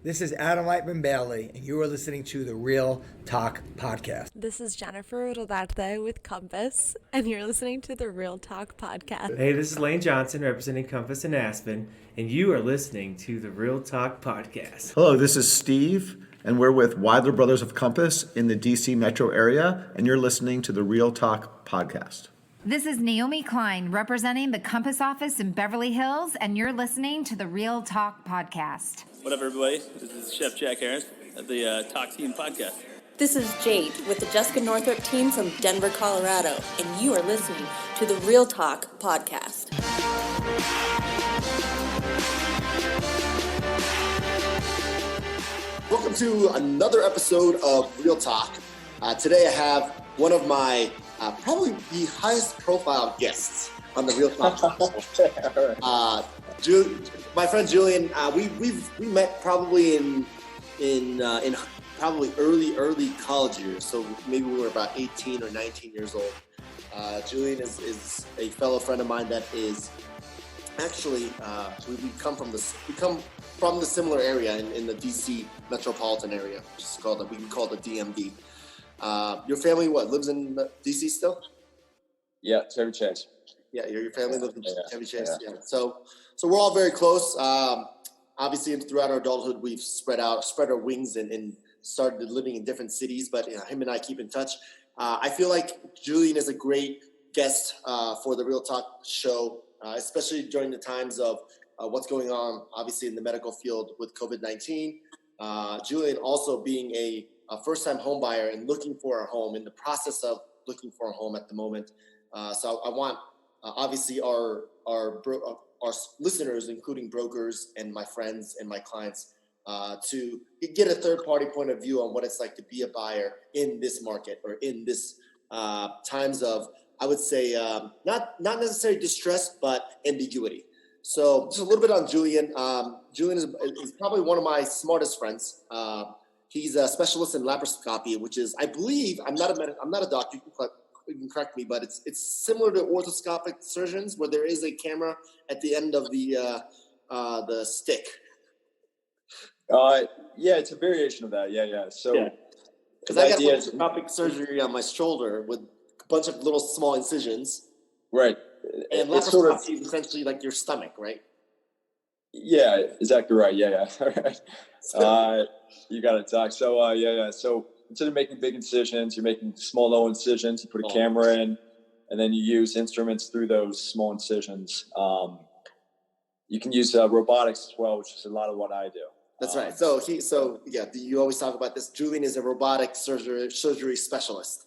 This is Adam Whiteman Bailey, and you are listening to the Real Talk Podcast. This is Jennifer Rodarte with Compass, and you're listening to the Real Talk Podcast. Hey, this is Lane Johnson representing Compass in Aspen, and you are listening to the Real Talk Podcast. Hello, this is Steve, and we're with Weidler Brothers of Compass in the DC metro area, and you're listening to the Real Talk Podcast. This is Naomi Klein representing the Compass office in Beverly Hills, and you're listening to the Real Talk Podcast. What up, everybody? This is Chef Jack Harris of the Talk Team Podcast. This is Jade with the Jessica Northrup team from Denver, Colorado, and you are listening to the Real Talk Podcast. Welcome to another episode of Real Talk. Today I have one of my probably the highest profile guests on the Real Talk podcast. My friend Julien, we met probably in probably early college years. So maybe we were about 18 or 19 years old. Julien is a fellow friend of mine that is actually we come from the similar area in the DC metropolitan area, which is called we can call it the DMV. Your family lives in DC still? Yeah, Chevy Chase. Yeah, your family lives in Chevy Chase. Yeah. So we're all very close. Obviously, throughout our adulthood, we've spread our wings and started living in different cities. But him and I keep in touch. I feel like Julien is a great guest for the Real Talk show, especially during the times of what's going on, obviously, in the medical field with COVID-19. Julien also being a first-time home buyer and looking for a home, in the process of looking for a home at the moment. So I want, obviously, our listeners, including brokers and my friends and my clients, to get a third-party point of view on what it's like to be a buyer in this market or in this times of, I would say, not necessarily distress, but ambiguity. So just a little bit on Julien. Julien is probably one of my smartest friends. He's a specialist in laparoscopy, which is, I believe, I'm not a doctor. You can correct me, but it's similar to orthoscopic surgeons, where there is a camera at the end of the stick. Yeah, it's a variation of that. Yeah. So, because I got orthoscopic surgery on my shoulder with a bunch of little small incisions. Right. And laparoscopy is essentially like your stomach, right? Yeah, exactly right. Yeah. All right. You got it, Doc. So, yeah. So instead of making big incisions, you're making small, low incisions. You put a camera in, and then you use instruments through those small incisions. You can use robotics as well, which is a lot of what I do. That's right. So you always talk about this. Julien is a robotic surgery specialist.